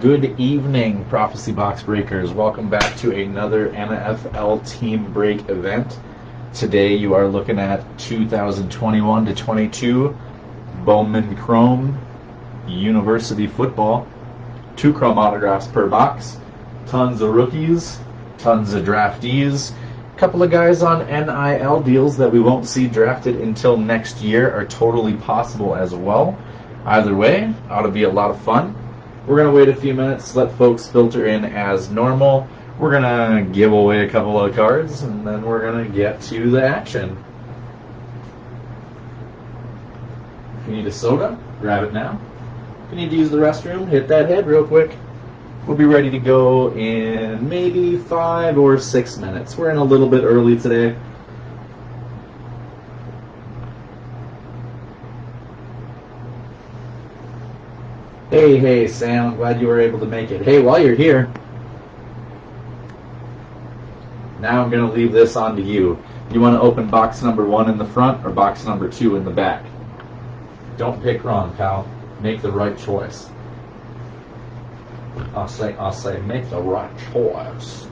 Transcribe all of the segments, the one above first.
Good evening, Prophecy Box Breakers. Welcome back to another NFL Team Break event. Today you are looking at 2021 to 22 Bowman Chrome University Football. 2 Chrome autographs per box. Tons of rookies, tons of draftees. A couple of guys on NIL deals that we won't see drafted until next year are totally possible as well. Either way, ought to be a lot of fun. We're going to wait a few minutes, let folks filter in as normal. We're going to give away a couple of cards, and then we're going to get to the action. If you need a soda, grab it now. If you need to use the restroom, hit that head real quick. We'll be ready to go in maybe 5 or 6 minutes. We're in a little bit early today. Hey, Sam, I'm glad you were able to make it. Hey, while you're here, now I'm going to leave this on to you. You want to open box number 1 in the front or box number 2 in the back? Don't pick wrong, pal. Make the right choice. I'll say, make the right choice.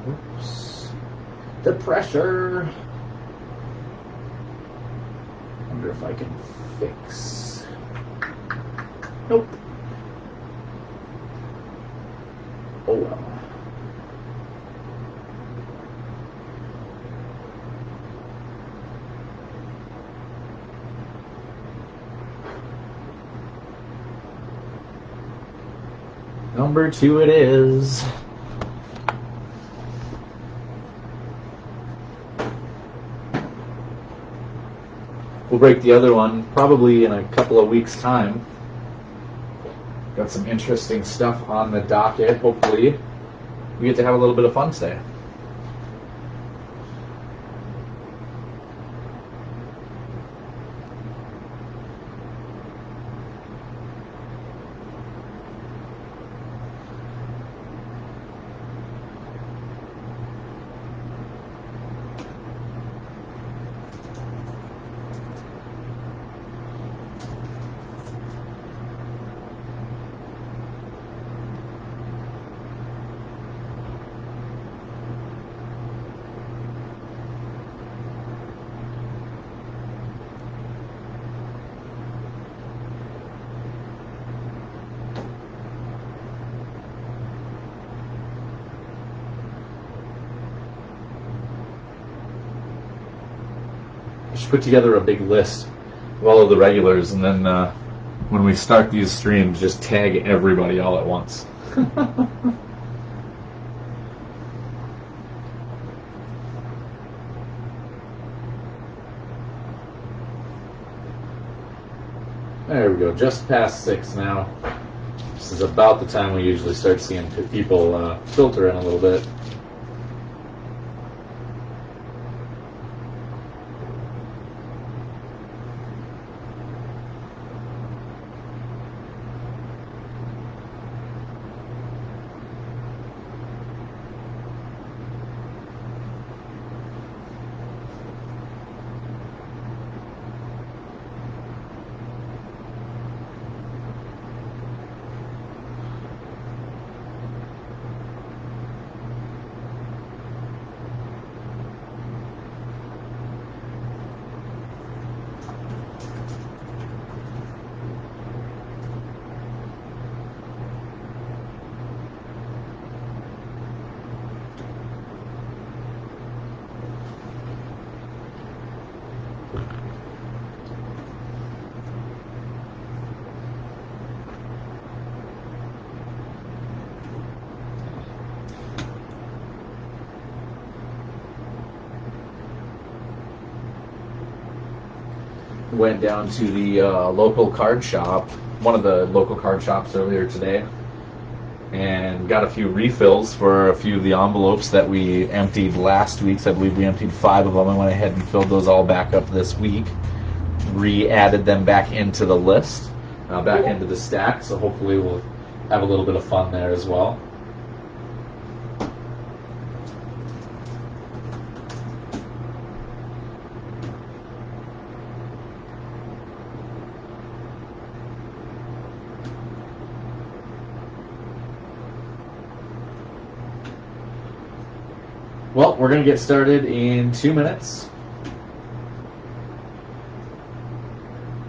Oops. The pressure. Wonder if I can fix. Nope. Oh well. Number 2 it is. We'll break the other one probably in a couple of weeks' time. Got some interesting stuff on the docket. Hopefully, we get to have a little bit of fun today. I should put together a big list of all of the regulars, and then when we start these streams, just tag everybody all at once. There we go, just past 6 now. This is about the time we usually start seeing people filter in a little bit. Went down to the local card shop, one of the local card shops earlier today. and got a few refills for a few of the envelopes that we emptied last week. So I believe we emptied 5 of them. I went ahead and filled those all back up this week. Re-added them back into the list, back into the stack. So hopefully we'll have a little bit of fun there as well. Well, we're going to get started in 2 minutes.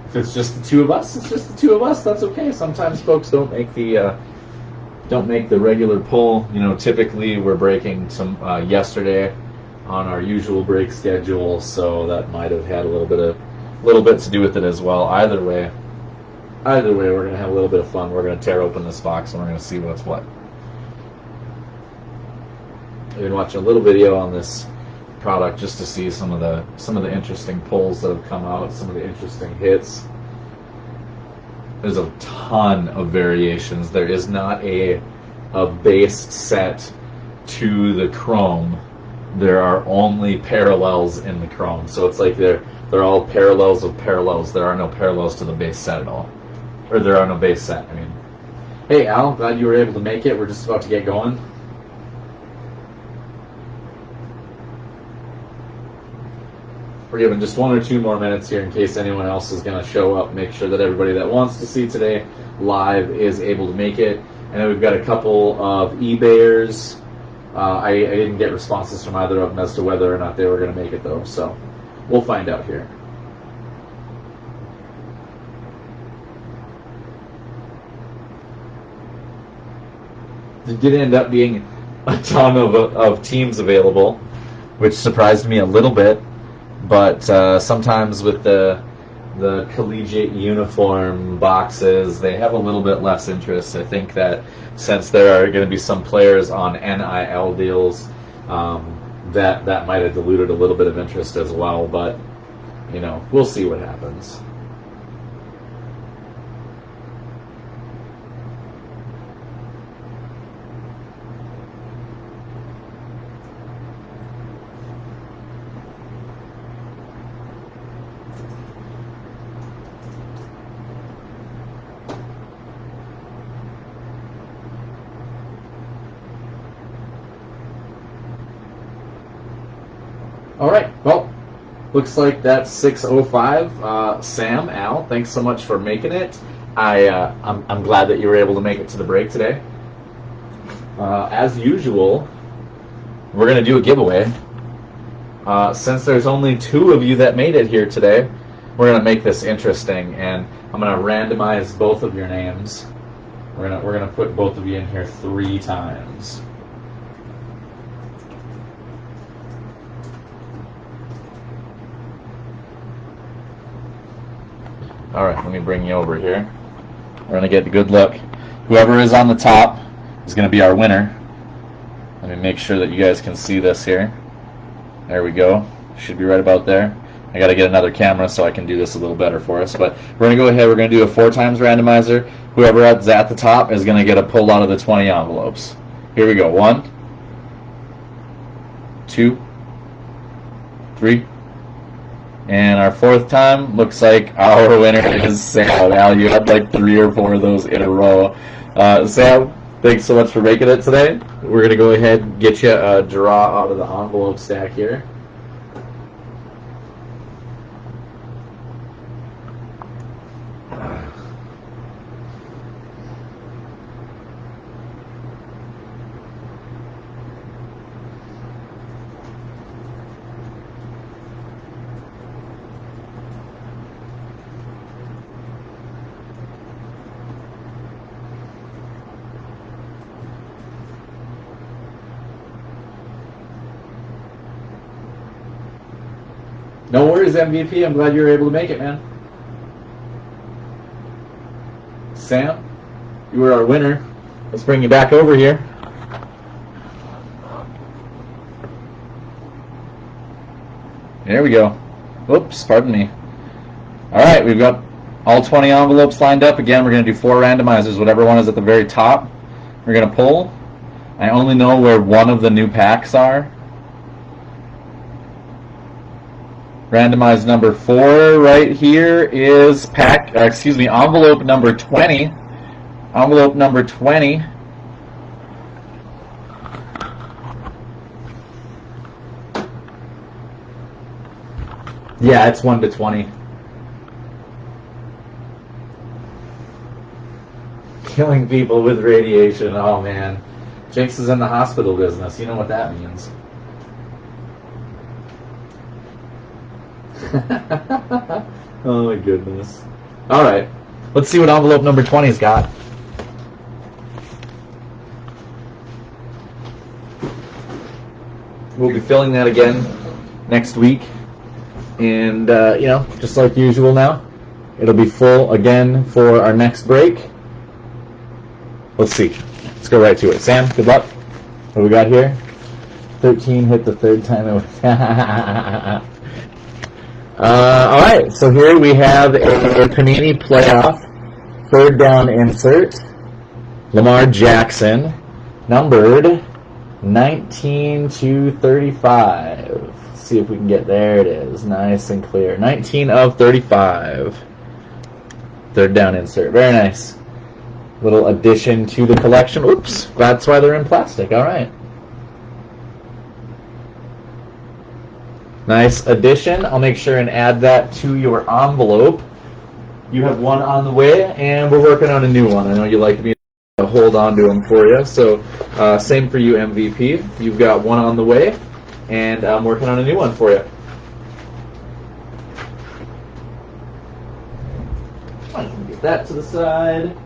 If it's just the 2 of us, it's just the 2 of us. That's okay. Sometimes folks don't make the regular pull. You know, typically we're breaking some yesterday on our usual break schedule, so that might have had a little bit to do with it as well. Either way, we're going to have a little bit of fun. We're going to tear open this box and we're going to see what's what. I've been watching a little video on this product just to see some of the interesting pulls that have come out, some of the interesting hits. There's a ton of variations. There is not a base set to the chrome. There are only parallels in the chrome. So it's like they're all parallels of parallels. There are no parallels to the base set at all. Or there are no base set, I mean. Hey Al, glad you were able to make it. We're just about to get going. We're giving just 1 or 2 more minutes here in case anyone else is going to show up. Make sure that everybody that wants to see today live is able to make it. And then we've got a couple of eBayers. I didn't get responses from either of them as to whether or not they were going to make it, though. So we'll find out here. There did end up being a ton of teams available, which surprised me a little bit. But sometimes with the collegiate uniform boxes, they have a little bit less interest. I think that since there are going to be some players on NIL deals, that might have diluted a little bit of interest as well. But, you know, we'll see what happens. All right, well, looks like that's 6:05. Sam, Al, thanks so much for making it. I'm glad that you were able to make it to the break today. As usual, we're going to do a giveaway. Since there's only 2 of you that made it here today, we're going to make this interesting, and I'm going to randomize both of your names. We're going to put both of you in here 3 times. All right, let me bring you over here. We're going to get a good look. Whoever is on the top is going to be our winner. Let me make sure that you guys can see this here. There we go. Should be right about there. I got to get another camera so I can do this a little better for us. But we're going to go ahead. We're going to do a 4 times randomizer. Whoever is at the top is going to get a pull out of the 20 envelopes. Here we go. 1, 2, 3. And our 4th time looks like our winner is Sam. Al, you had like 3 or 4 of those in a row. Sam, thanks so much for making it today. We're going to go ahead and get you a draw out of the envelope stack here. No worries, MVP. I'm glad you were able to make it, man. Sam, you were our winner. Let's bring you back over here. There we go. Whoops, pardon me. All right, we've got all 20 envelopes lined up. Again, we're going to do 4 randomizers. Whatever one is at the very top We're going to pull. I only know where one of the new packs are. Randomized number 4 right here is envelope number 20. Envelope number 20. Yeah, it's 1 to 20. Killing people with radiation. Oh, man. Jinx is in the hospital business. You know what that means. Oh, my goodness. All right. Let's see what envelope number 20's got. We'll be filling that again next week. And, just like usual now, it'll be full again for our next break. Let's see. Let's go right to it. Sam, good luck. What do we got here? 13 hit the third time. All right, so here we have a Panini playoff third down insert. Lamar Jackson, numbered 19 to 35. Let's see if we can get there. It is nice and clear. 19 of 35. Third down insert. Very nice. Little addition to the collection. Oops, that's why they're in plastic. All right. Nice addition. I'll make sure and add that to your envelope. You have one on the way, and we're working on a new one. I know you like me to hold on to them for you. So same for you, MVP. You've got one on the way, and I'm working on a new one for you. Get that to the side.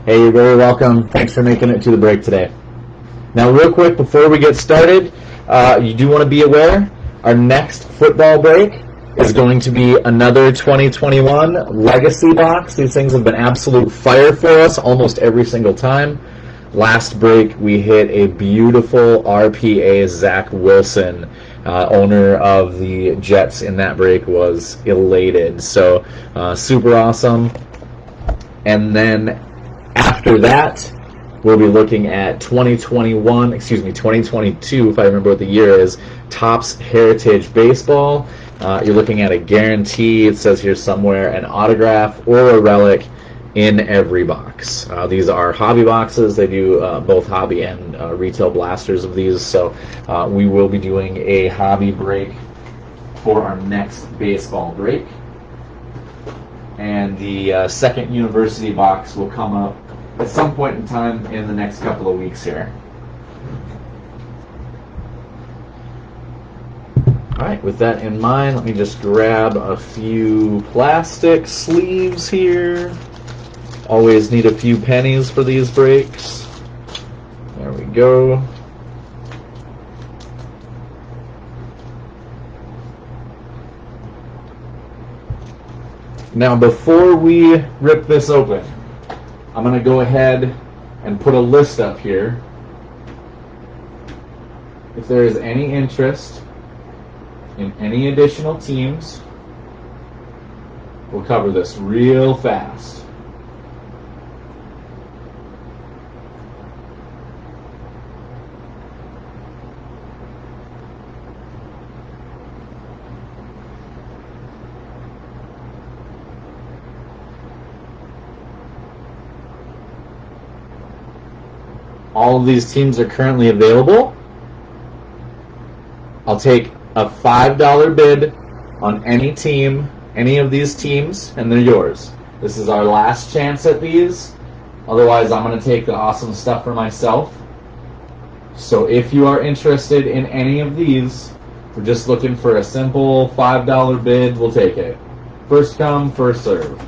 Hey, you're very welcome. Thanks for making it to the break today. Now, real quick, before we get started, you do want to be aware, our next football break is going to be another 2021 Legacy box. These things have been absolute fire for us almost every single time. Last break, we hit a beautiful RPA. Zach Wilson, owner of the Jets in that break, was elated. So, super awesome. And then after that, we'll be looking at 2022, if I remember what the year is, Topps Heritage Baseball. You're looking at a guarantee. It says here somewhere an autograph or a relic in every box. These are hobby boxes. They do both hobby and retail blasters of these. So we will be doing a hobby break for our next baseball break. And the second university box will come up at some point in time in the next couple of weeks here. All right, with that in mind, let me just grab a few plastic sleeves here. Always need a few pennies for these breaks. There we go. Now, before we rip this open, I'm going to go ahead and put a list up here. If there is any interest in any additional teams, we'll cover this real fast. All of these teams are currently available. I'll take a $5 bid on any team, any of these teams, and they're yours. This is our last chance at these. Otherwise, I'm going to take the awesome stuff for myself. So if you are interested in any of these, we're just looking for a simple $5 bid. We'll take it. First come, first serve.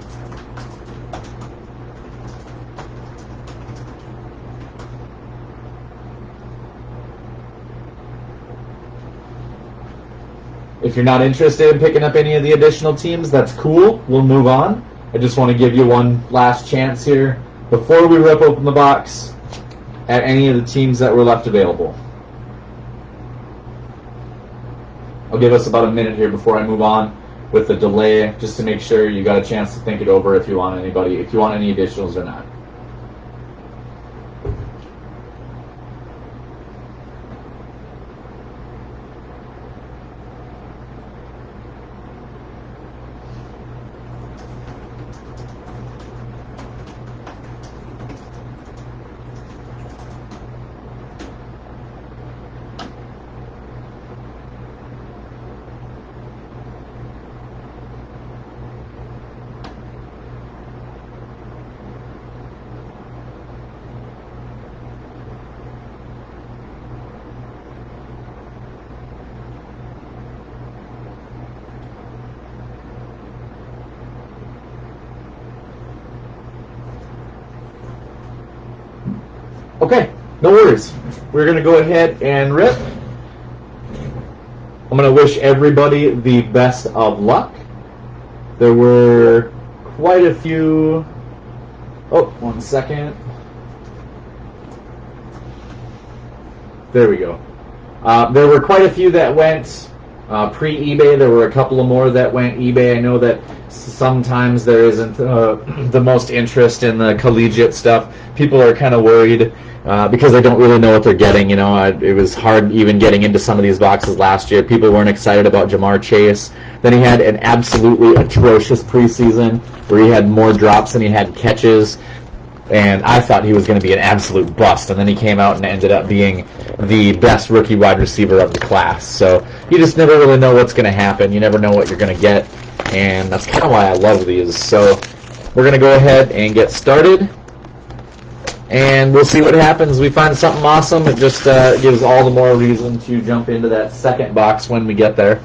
If you're not interested in picking up any of the additional teams, that's cool. We'll move on. I just want to give you one last chance here before we rip open the box at any of the teams that were left available. I'll give us about a minute here before I move on. with the delay, just to make sure you got a chance to think it over if you want any additionals or not. Okay, no worries. We're going to go ahead and rip. I'm going to wish everybody the best of luck. There were quite a few... Oh, 1 second. There we go. There were quite a few that went pre-eBay. There were a couple of more that went eBay. I know that sometimes there isn't the most interest in the collegiate stuff. People are kind of worried because they don't really know what they're getting. You know, it was hard even getting into some of these boxes last year. People weren't excited about Jamar Chase. Then he had an absolutely atrocious preseason where he had more drops than he had catches. And I thought he was going to be an absolute bust. And then he came out and ended up being the best rookie wide receiver of the class. So you just never really know what's going to happen. You never know what you're going to get. And that's kind of why I love these. So we're going to go ahead and get started. And we'll see what happens. We find something awesome. It just gives all the more reason to jump into that second box when we get there.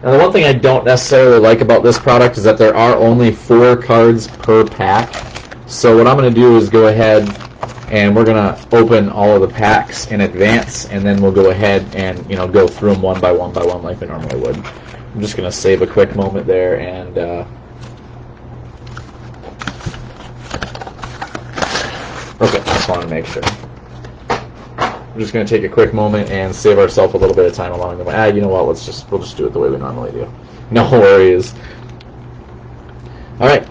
Now, the one thing I don't necessarily like about this product is that there are only 4 cards per pack. So what I'm going to do is go ahead and we're going to open all of the packs in advance, and then we'll go ahead and go through them one by one like we normally would. I'm just going to save a quick moment there and okay, just wanted to make sure. We're just going to take a quick moment and save ourselves a little bit of time along the way. You know what? We'll just do it the way we normally do. No worries. All right.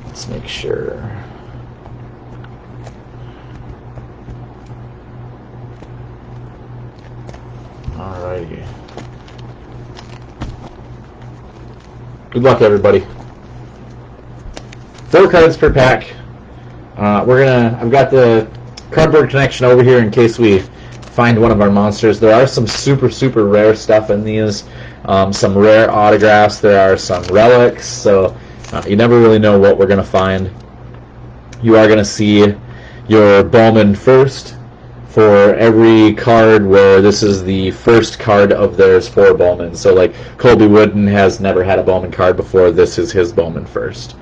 Let's make sure. All righty. Good luck, everybody. 4 cards per pack. I've got the cardboard connection over here in case we find one of our monsters. There are some super, super rare stuff in these. Some rare autographs. There are some relics. So you never really know what we're going to find. You are going to see your Bowman first for every card where this is the first card of theirs for Bowman. So like Colby Wooden has never had a Bowman card before. This is his Bowman first.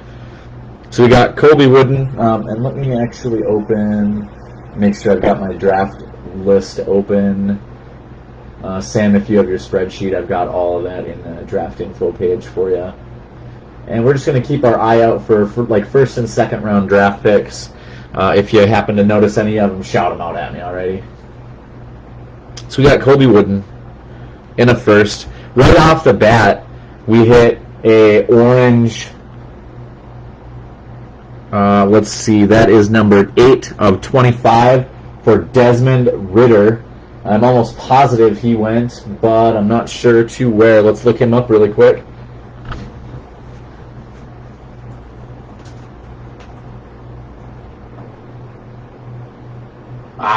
So we got Colby Wooden, and let me actually make sure I've got my draft list open. Sam, if you have your spreadsheet, I've got all of that in the draft info page for you. And we're just going to keep our eye out for like first and second round draft picks. If you happen to notice any of them, shout them out at me, alrighty? So we got Colby Wooden in a first. Right off the bat, we hit a orange... let's see, that is number 8 of 25 for Desmond Ridder. I'm almost positive he went, but I'm not sure to where. Let's look him up really quick.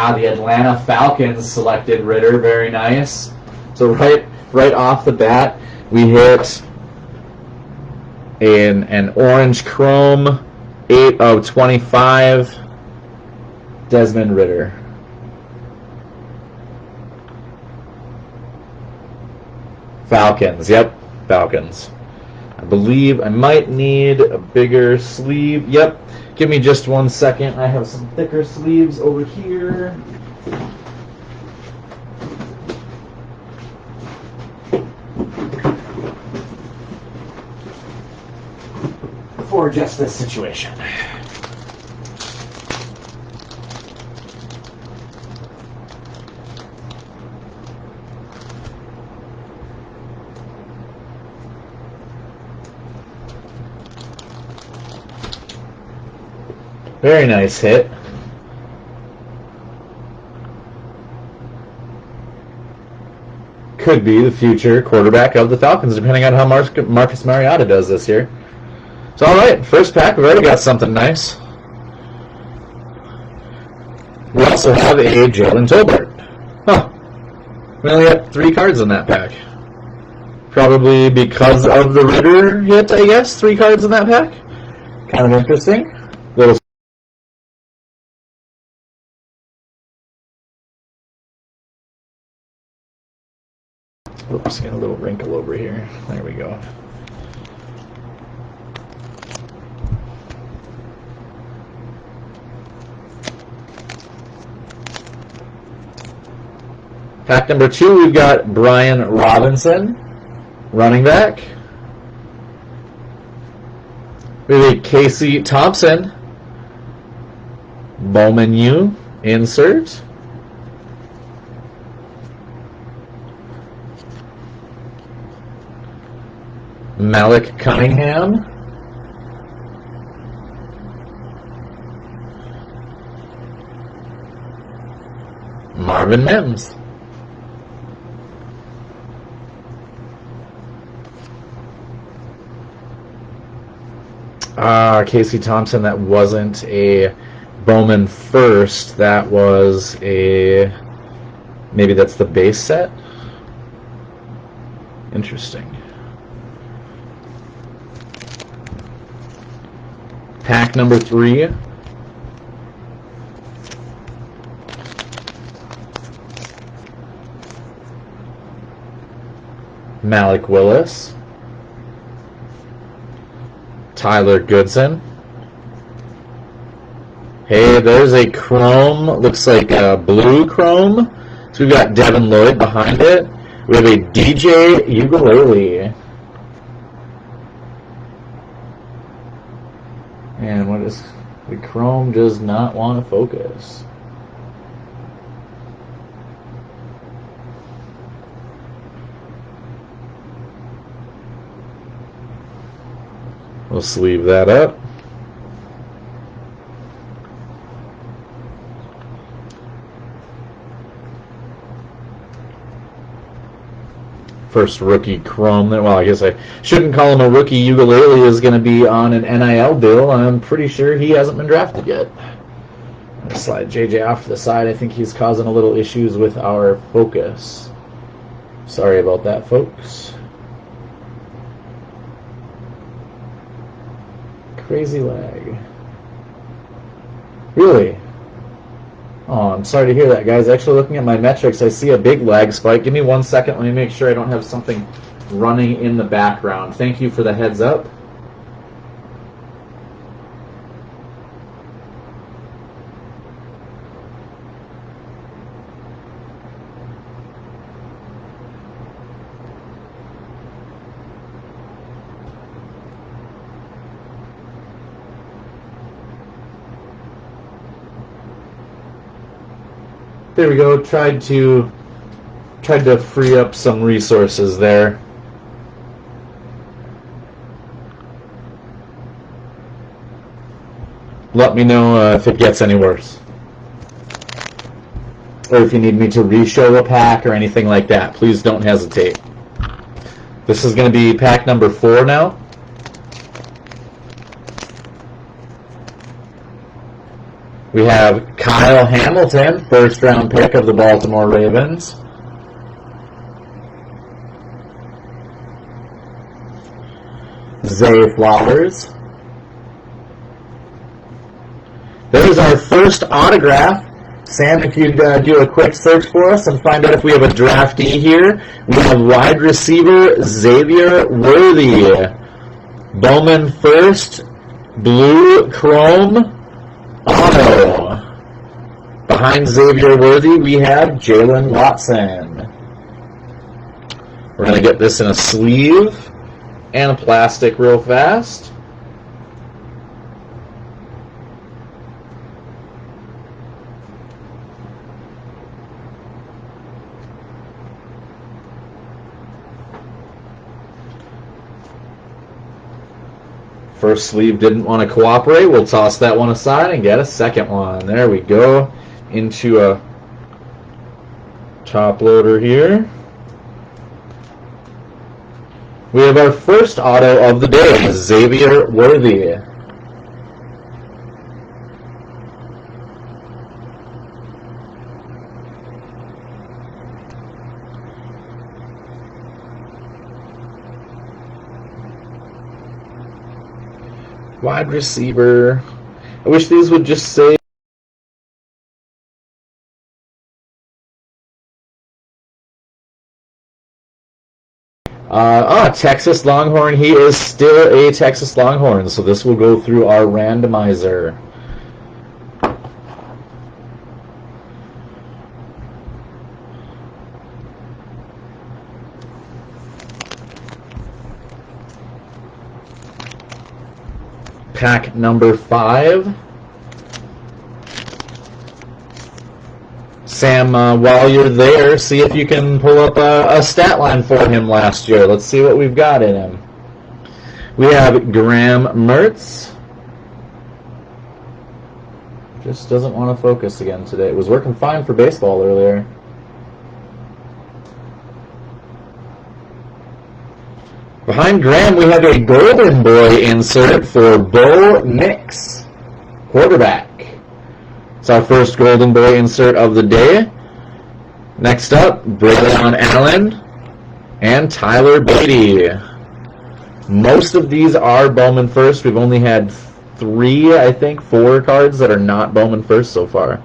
The Atlanta Falcons selected Ridder. Very nice. So right off the bat, we hit an orange chrome 8 of 25, Desmond Ridder. Falcons, yep, Falcons. I believe I might need a bigger sleeve. Yep, give me just 1 second. I have some thicker sleeves over here. For just this situation. Very nice hit. Could be the future quarterback of the Falcons, depending on how Marcus Mariota does this year. So, all right, first pack, we've already got something nice. We also have a Jalen Tolbert. Huh. We only have 3 cards in that pack. Probably because of the Ritter hit, I guess. 3 cards in that pack. Kind of interesting. Little. Oops, got a little wrinkle over here. There we go. Pack number 2, we've got Brian Robinson, running back. We have a Casey Thompson, Bowman U, insert. Malik Cunningham. Marvin Mims. Casey Thompson, that wasn't a Bowman first. That was a... Maybe that's the base set? Interesting. Pack number 3. Malik Willis. Tyler Goodson. Hey, there's a chrome. Looks like a blue chrome. So we've got Devin Lloyd behind it. We have a DJ Ukulele. And what is... The chrome does not want to focus. We'll sleeve that up. First rookie chrome. Well, I guess I shouldn't call him a rookie. Ukulele is going to be on an NIL deal. I'm pretty sure he hasn't been drafted yet. I'm going to slide JJ off to the side. I think he's causing a little issues with our focus. Sorry about that, folks. Crazy lag. Really? Oh, I'm sorry to hear that, guys. Actually, looking at my metrics, I see a big lag spike. Give me 1 second. Let me make sure I don't have something running in the background. Thank you for the heads up. There we go. Tried to free up some resources there. Let me know if it gets any worse, or if you need me to re-show a pack or anything like that. Please don't hesitate. This is going to be pack number 4 now. We have Kyle Hamilton, first round pick of the Baltimore Ravens. Zay Flowers. There's our first autograph. Sam, if you'd do a quick search for us and find out if we have a draftee here. We have wide receiver Xavier Worthy. Bowman first, blue chrome. Auto. Behind Xavier Worthy, we have Jalen Watson. We're going to get this in a sleeve and a plastic real fast. First sleeve didn't want to cooperate. We'll toss that one aside and get a second one. There we go. Into a top loader here. We have our first auto of the day, Xavier Worthy. Wide receiver. I wish these would just say Texas Longhorn. He is still a Texas Longhorn, so this will go through our randomizer. Pack number 5. Sam, while you're there, see if you can pull up a stat line for him last year. Let's see what we've got in him. We have Graham Mertz. Just doesn't want to focus again today. It was working fine for baseball earlier. Behind Graham, we have a Golden Boy insert for Bo Nix, quarterback. It's our first Golden Boy insert of the day. Next up, Braylon Allen and Tyler Beatty. Most of these are Bowman first. We've only had 4 cards that are not Bowman first so far.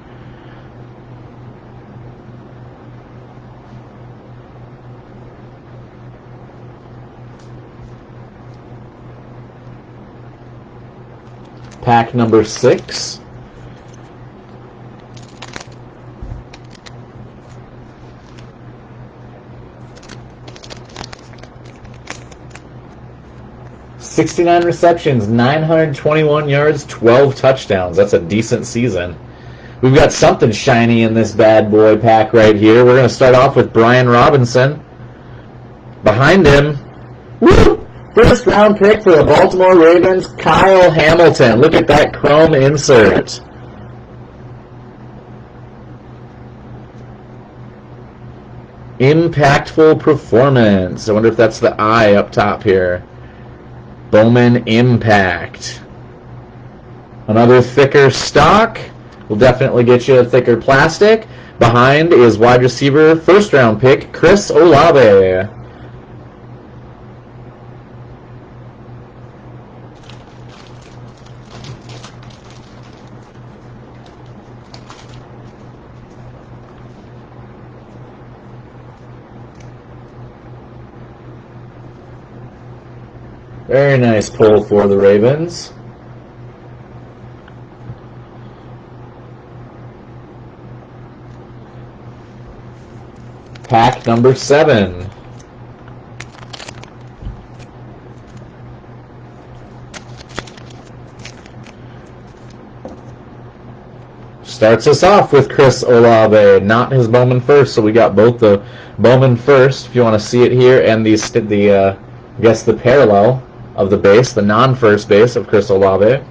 Pack number 6. "69 receptions, 921 yards, 12 touchdowns. That's a decent season. We've got something shiny in this bad boy pack right here. We're going to start off with Brian Robinson. Behind him, woo! First round pick for the Baltimore Ravens, Kyle Hamilton. Look at that chrome insert. Impactful performance. I wonder if that's the I up top here. Bowman Impact. Another thicker stock. Will definitely get you a thicker plastic. Behind is wide receiver, first round pick, Chris Olave. Very nice pull for the Ravens. Pack number 7. Starts us off with Chris Olave, not his Bowman first, so we got both the Bowman first, if you want to see it here, and I guess the parallel of the base, the non-first base of Chris Olave.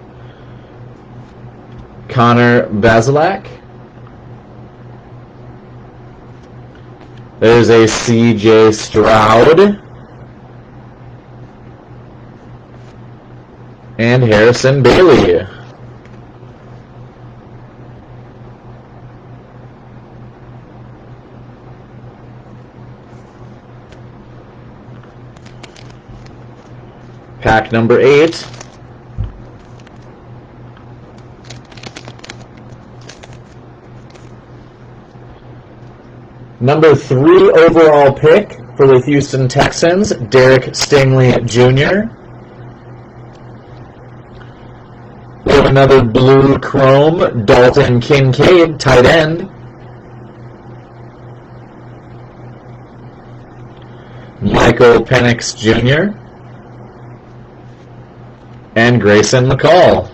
Connor Bazelak. There's a C.J. Stroud. And Harrison Bailey. Pack number 8. Number 3 overall pick for the Houston Texans, Derek Stingley Jr. We have another blue chrome, Dalton Kincaid, tight end. Michael Penix Jr. and Grayson McCall.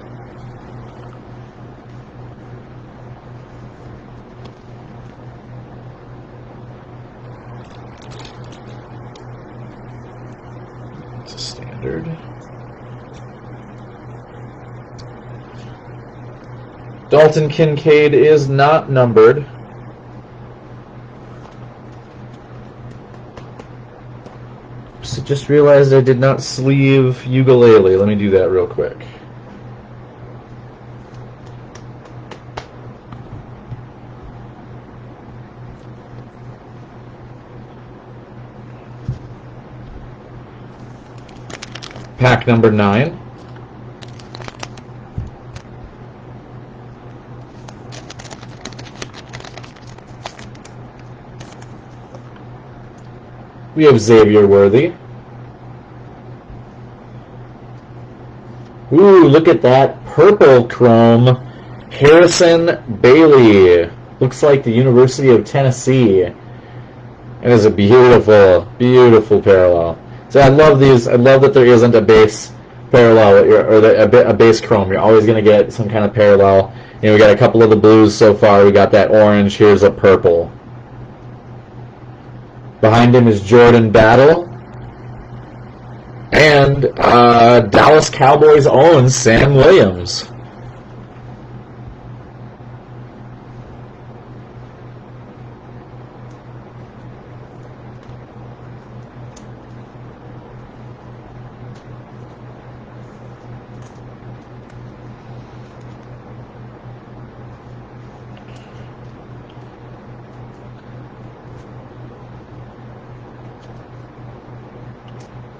It's a standard. Dalton Kincaid is not numbered. So just realized I did not sleeve ukulele. Let me do that real quick. Pack number 9. We have Xavier Worthy. Ooh, look at that purple chrome. Harrison Bailey. Looks like the University of Tennessee. It is a beautiful, beautiful parallel. So I love these. I love that there isn't a base parallel or a base chrome. You're always going to get some kind of parallel. You know, we got a couple of the blues so far. We got that orange. Here's a purple. Behind him is Jordan Battle. And Dallas Cowboys' own Sam Williams.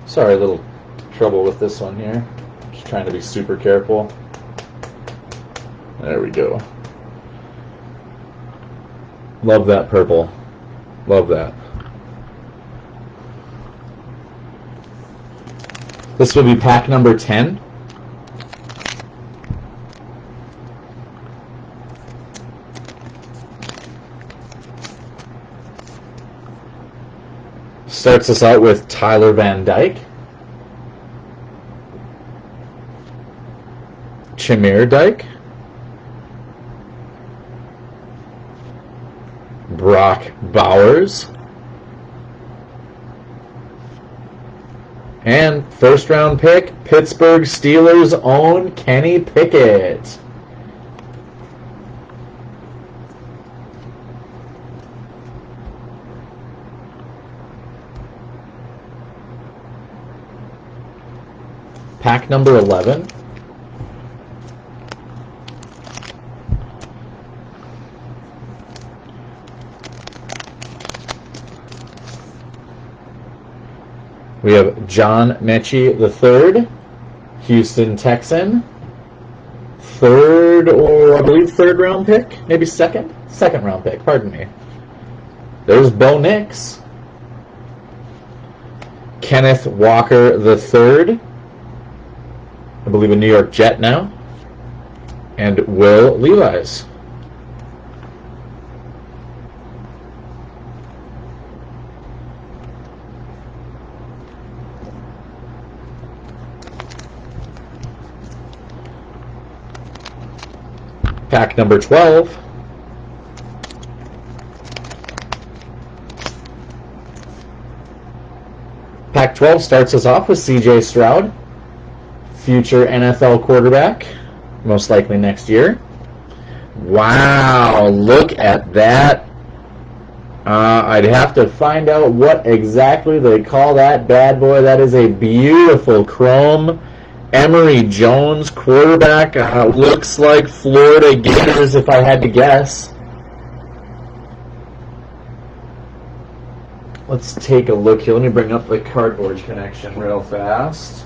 Sorry, a little trouble with this one here. Just trying to be super careful. There we go. Love that purple. Love that. This will be pack number 10. Starts us out with Tyler Van Dyke, Chimere Dyke, Brock Bowers, and first round pick, Pittsburgh Steelers' own Kenny Pickett. Pack number 11. We have John Mechie III, Houston Texan. Third round pick? Maybe second? Second round pick, pardon me. There's Bo Nix. Kenneth Walker III. I believe a New York Jet now. And Will Levis. Pack number 12. Pack 12 starts us off with C.J. Stroud, future NFL quarterback, most likely next year. Wow, look at that. I'd have to find out what exactly they call that bad boy. That is a beautiful chrome. Emory Jones, quarterback. Looks like Florida Gators, if I had to guess. Let's take a look here. Let me bring up the cardboard connection real fast.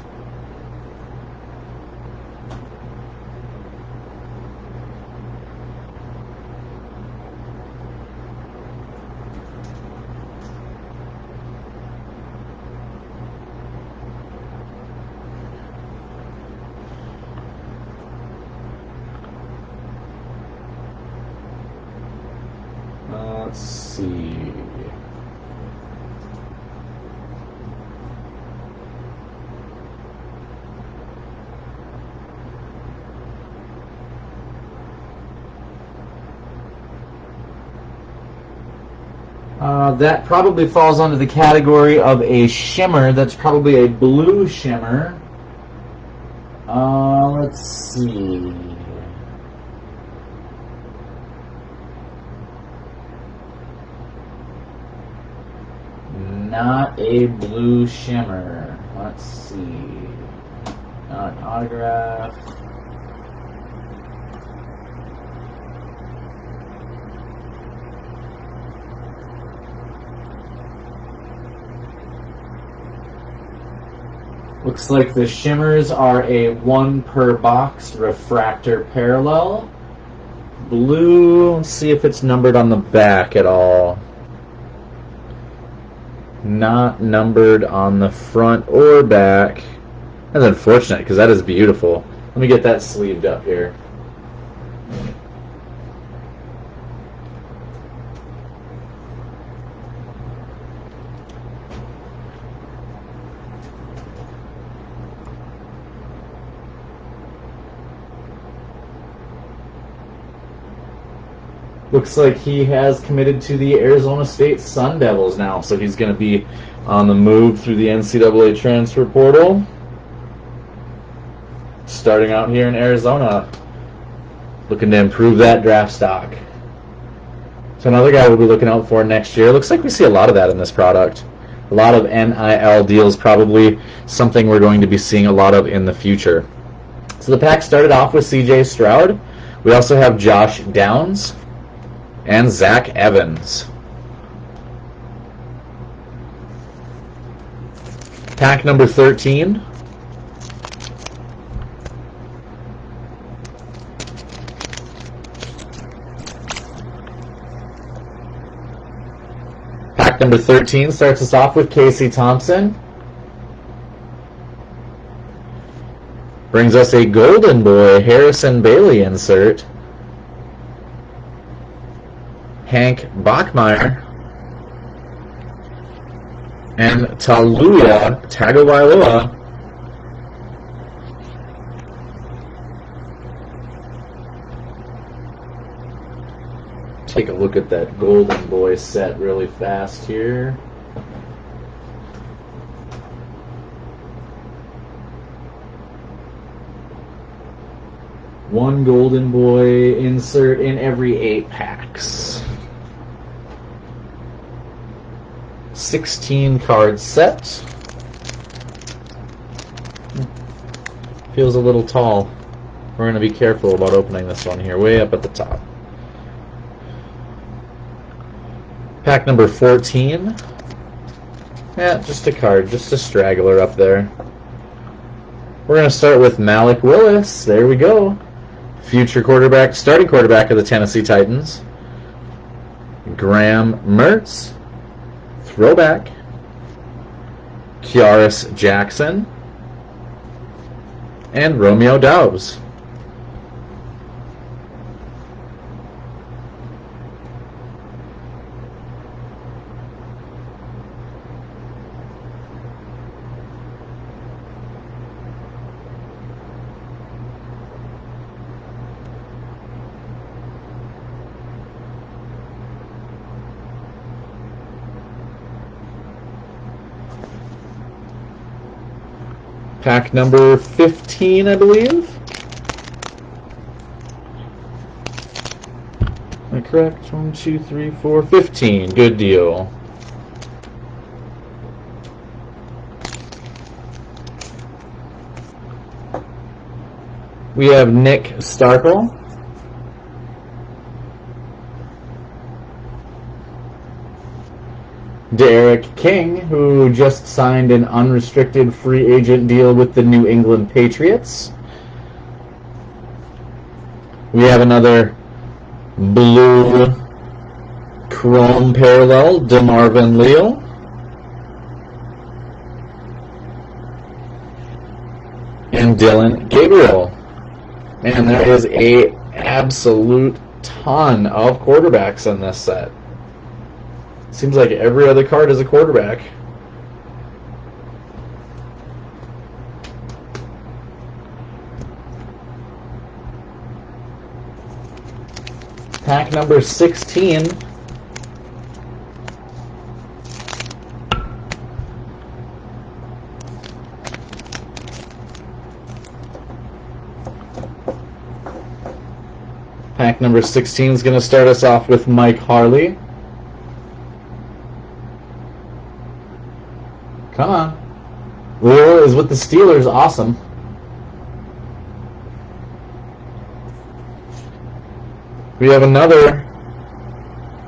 Let's see. That probably falls under the category of a shimmer. That's probably a blue shimmer. Let's see. not a blue shimmer. Let's see. Not an autograph. Looks like the shimmers are a 1 per box refractor parallel. Blue, let's see if it's numbered on the back at all. Not numbered on the front or back. That's unfortunate because that is beautiful. Let me get that sleeved up here. Looks like he has committed to the Arizona State Sun Devils now, so he's going to be on the move through the NCAA transfer portal. Starting out here in Arizona, looking to improve that draft stock. So another guy we'll be looking out for next year. Looks like we see a lot of that in this product. A lot of NIL deals, probably something we're going to be seeing a lot of in the future. So the pack started off with CJ Stroud. We also have Josh Downs and Zach Evans. Pack number 13. Pack number 13 starts us off with Casey Thompson. Brings us a Golden Boy Harrison Bailey insert. Hank Bachmeier, and Taluya Tagovailoa. Take a look at that Golden Boy set really fast here. One Golden Boy insert in every 8 packs. 16 card set. Feels a little tall. We're going to be careful about opening this one here, way up at the top. Pack number 14. Yeah, just a card, just a straggler up there. We're going to start with Malik Willis. There we go. Future quarterback, starting quarterback of the Tennessee Titans. Graham Mertz. Throwback. Kiaris Jackson. And Romeo Doubs. Pack number 15, I believe. Am I correct? 1, 2, 3, 4, 15. Good deal. We have Nick Starkel. Derek King, who just signed an unrestricted free agent deal with the New England Patriots. We have another blue chrome parallel, DeMarvin Leal. And Dylan Gabriel. Man, there is a absolute ton of quarterbacks in this set. Seems like every other card is a quarterback. Pack number 16. Pack number 16 is going to start us off with Mike Harley. Come on. Lil is with the Steelers. Awesome. We have another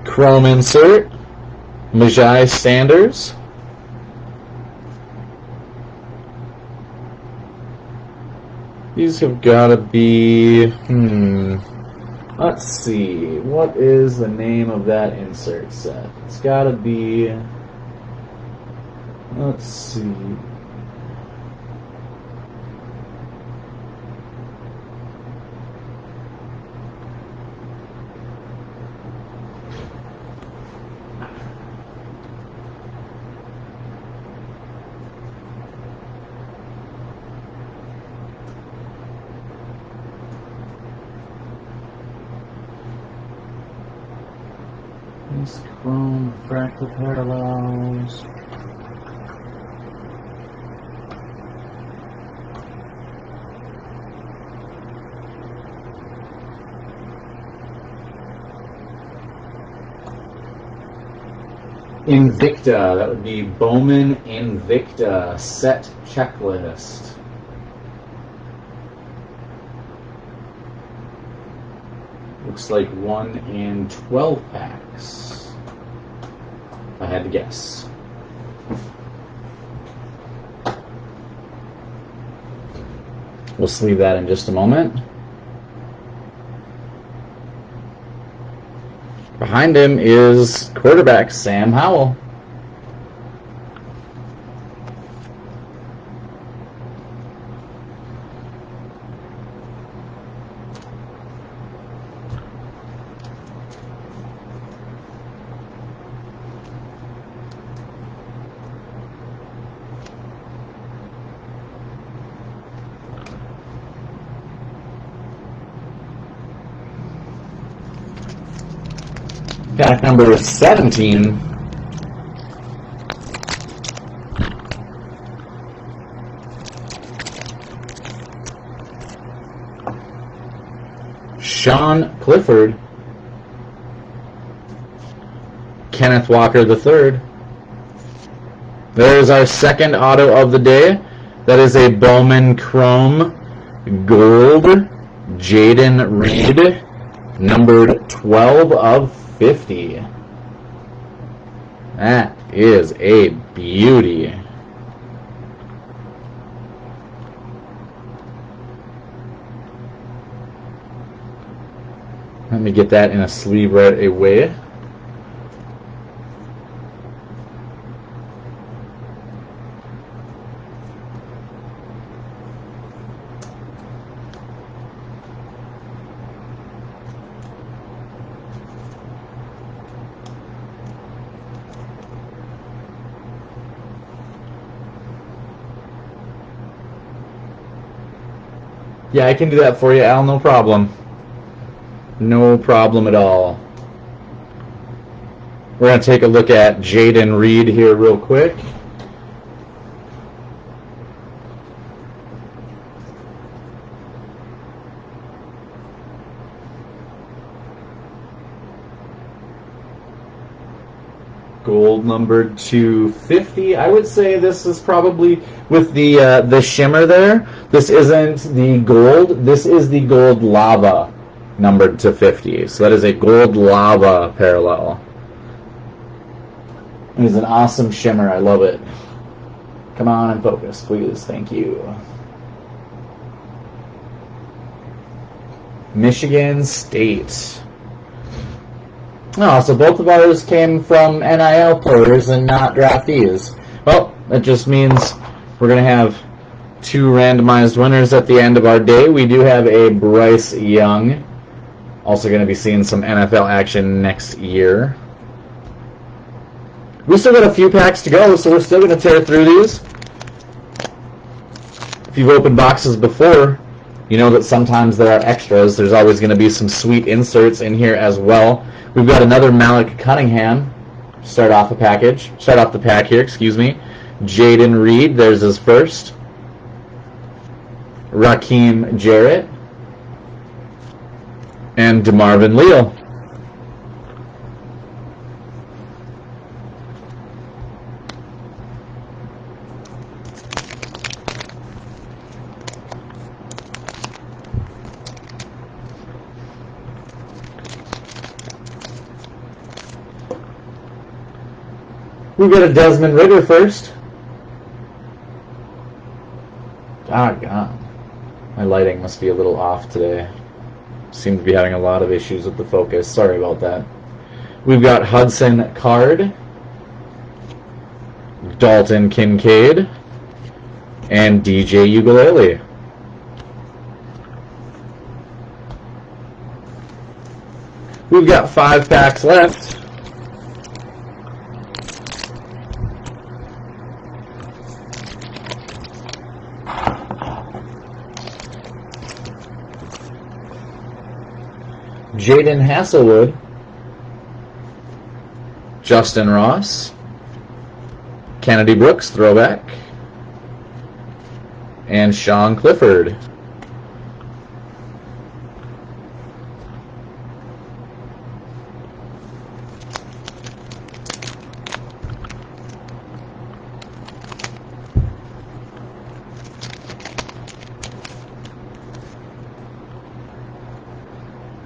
chrome insert. Majai Sanders. These have got to be, let's see, what is the name of that insert set? It's got to be, let's see. These chrome fractal parallels. Invicta, that would be Bowman Invicta set checklist. Looks like 1 in 12 packs, if I had to guess. We'll sleeve that in just a moment. Behind him is quarterback Sam Howell. Pack number 17. Sean Clifford. Kenneth Walker III. There's our second auto of the day. That is a Bowman Chrome Gold Jaden Reed, numbered 12 of 50. That is a beauty. Let me get that in a sleeve right away. Yeah, I can do that for you, Al. No problem. No problem at all. We're going to take a look at Jaden Reed here real quick. Gold numbered to 50. I would say this is probably with the shimmer there. This isn't the gold. This is the gold lava numbered to 50. So that is a gold lava parallel. It is an awesome shimmer. I love it. Come on and focus, please. Thank you. Michigan State. Oh, so both of ours came from NIL players and not draftees. Well, that just means we're going to have two randomized winners at the end of our day. We do have a Bryce Young. Also going to be seeing some NFL action next year. We still got a few packs to go, so we're still going to tear through these. If you've opened boxes before, you know that sometimes there are extras. There's always going to be some sweet inserts in here as well. We've got another Malik Cunningham. Start off the pack here, excuse me. Jaden Reed, there's his first. Raheem Jarrett. And DeMarvin Leal. We've got a Desmond Ridder first. Doggone. My lighting must be a little off today. Seem to be having a lot of issues with the focus. Sorry about that. We've got Hudson Card, Dalton Kincaid, and DJ Ukulele. We've got 5 packs left. Jaden Hasselwood, Justin Ross, Kennedy Brooks, throwback, and Sean Clifford.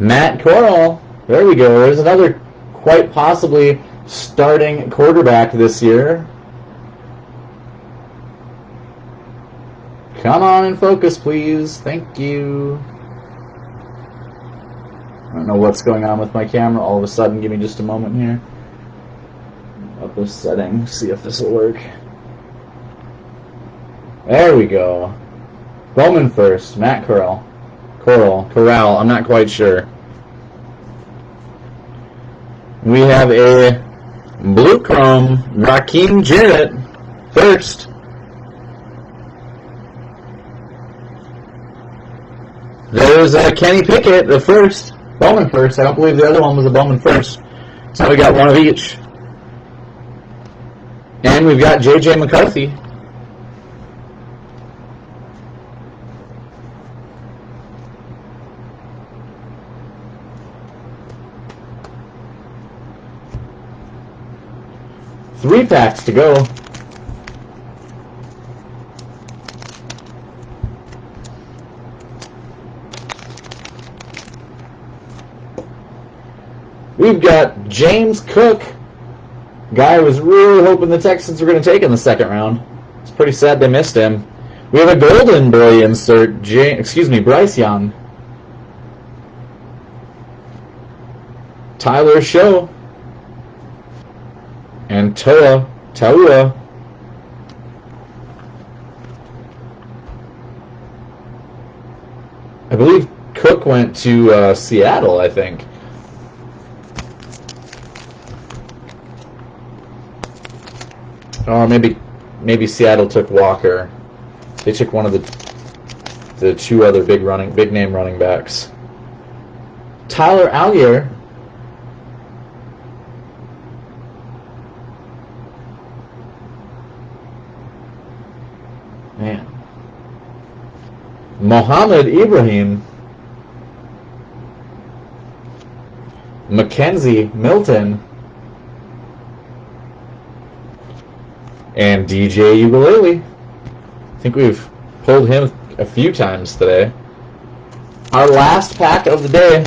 Matt Corral, there we go. There's another quite possibly starting quarterback this year. Come on and focus, please. Thank you. I don't know what's going on with my camera all of a sudden. Give me just a moment here. Up this setting, see if this will work. There we go. Bowman first, Matt Corral. Corral, I'm not quite sure. We have a blue chrome, Raheem Jarrett, first. There's Kenny Pickett, the first. Bowman first. I don't believe the other one was a Bowman first. So we got one of each. And we've got J.J. McCarthy. Three packs to go. We've got James Cook. Guy was really hoping the Texans were going to take in the second round. It's pretty sad they missed him. We have a Golden Boy insert. Bryce Young. Tyler Show. And Taua. I believe Cook went to Seattle, I think. Or maybe Seattle took Walker. They took one of the two other big name running backs. Tyler Algier. Man. Mohammed Ibrahim. Mackenzie Milton. And DJ Ukulele. I think we've pulled him a few times today. Our last pack of the day.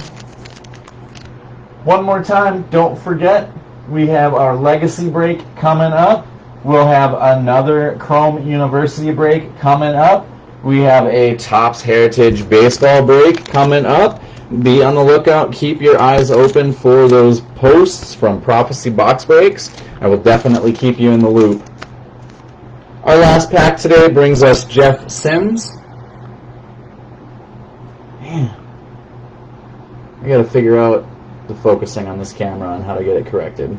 One more time, don't forget, we have our Legacy break coming up. We'll have another Chrome University break coming up. We have a Topps Heritage Baseball break coming up. Be on the lookout. Keep your eyes open for those posts from Prophecy Box Breaks. I will definitely keep you in the loop. Our last pack today brings us Jeff Sims. Man, I gotta figure out the focusing on this camera and how to get it corrected.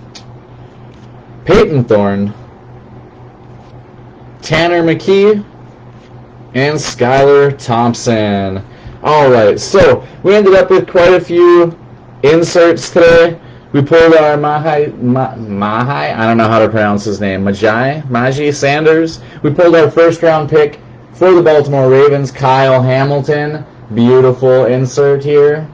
Peyton Thorne, Tanner McKee, and Skylar Thompson. Alright, so we ended up with quite a few inserts today. We pulled our Mahi, I don't know how to pronounce his name, Maji Sanders. We pulled our first round pick for the Baltimore Ravens, Kyle Hamilton. Beautiful insert here.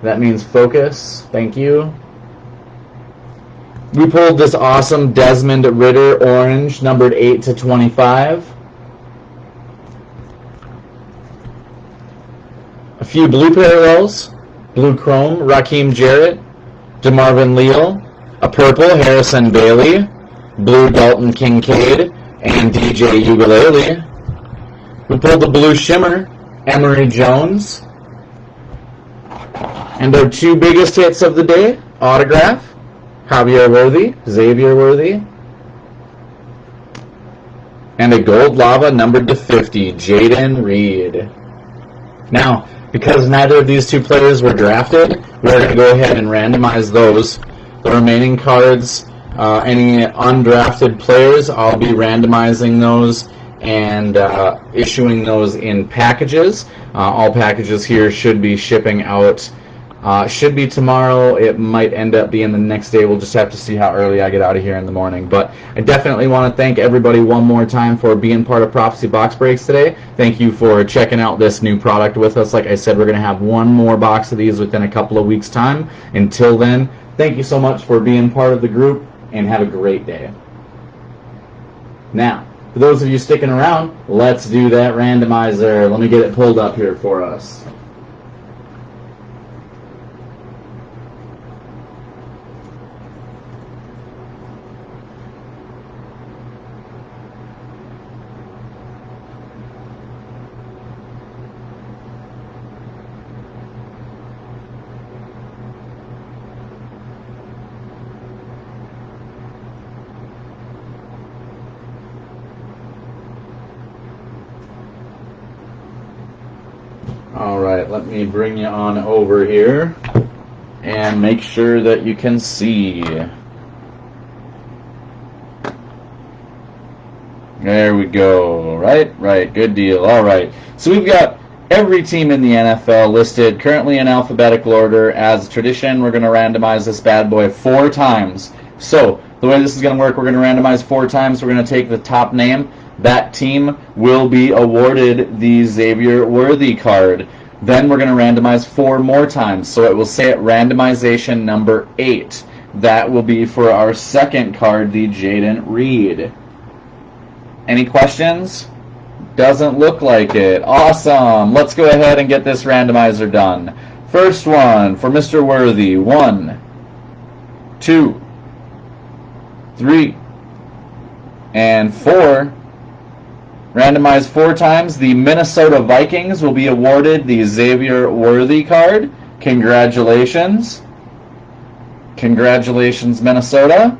That means focus. Thank you. We pulled this awesome Desmond Ridder orange, numbered 8/25. A few blue parallels. Blue Chrome, Raheem Jarrett, DeMarvin Leal, A purple, Harrison Bailey. Blue, Dalton Kincaid and DJ Ukulele. We pulled the blue shimmer, Emory Jones. And our two biggest hits of the day, autograph, Javier Worthy, Xavier Worthy. And a gold lava numbered to 50, Jaden Reed. Now, because neither of these two players were drafted, we're going to go ahead and randomize those. The remaining cards, any undrafted players, I'll be randomizing those and issuing those in packages. All packages here should be shipping out. Should be tomorrow. It might end up being the next day. We'll just have to see how early I get out of here in the morning. But I definitely want to thank everybody one more time for being part of Prophecy Box Breaks today. Thank you for checking out this new product with us. Like I said, we're going to have one more box of these within a couple of weeks' time. Until then, thank you so much for being part of the group, and have a great day. Now, for those of you sticking around, let's do that randomizer. Let me get it pulled up here for us. All right, let me bring you on over here and make sure that you can see. There we go. Right, good deal. All right, so we've got every team in the NFL listed currently in alphabetical order. As tradition, we're going to randomize this bad boy 4 times. So the way this is going to work, we're going to randomize 4 times. We're going to take the top name. That team will be awarded the Xavier Worthy card. Then we're going to randomize 4 more times. So it will say at randomization number 8. That will be for our second card, the Jaden Reed. Any questions? Doesn't look like it. Awesome. Let's go ahead and get this randomizer done. First one for Mr. Worthy. 1, 2, 3, and 4. Randomized 4 times. The Minnesota Vikings will be awarded the Xavier Worthy card. Congratulations. Congratulations, Minnesota.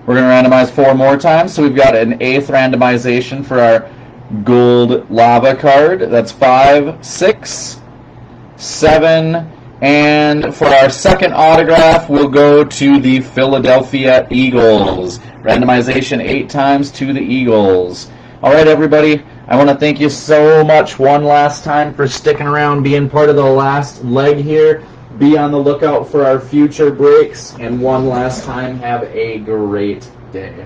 We're going to randomize 4 more times. So we've got an 8th randomization for our gold lava card. That's 5, 6, 7, and for our second autograph, we'll go to the Philadelphia Eagles. Randomization 8 times to the Eagles. All right, everybody, I want to thank you so much one last time for sticking around, being part of the last leg here. Be on the lookout for our future breaks, and one last time, have a great day.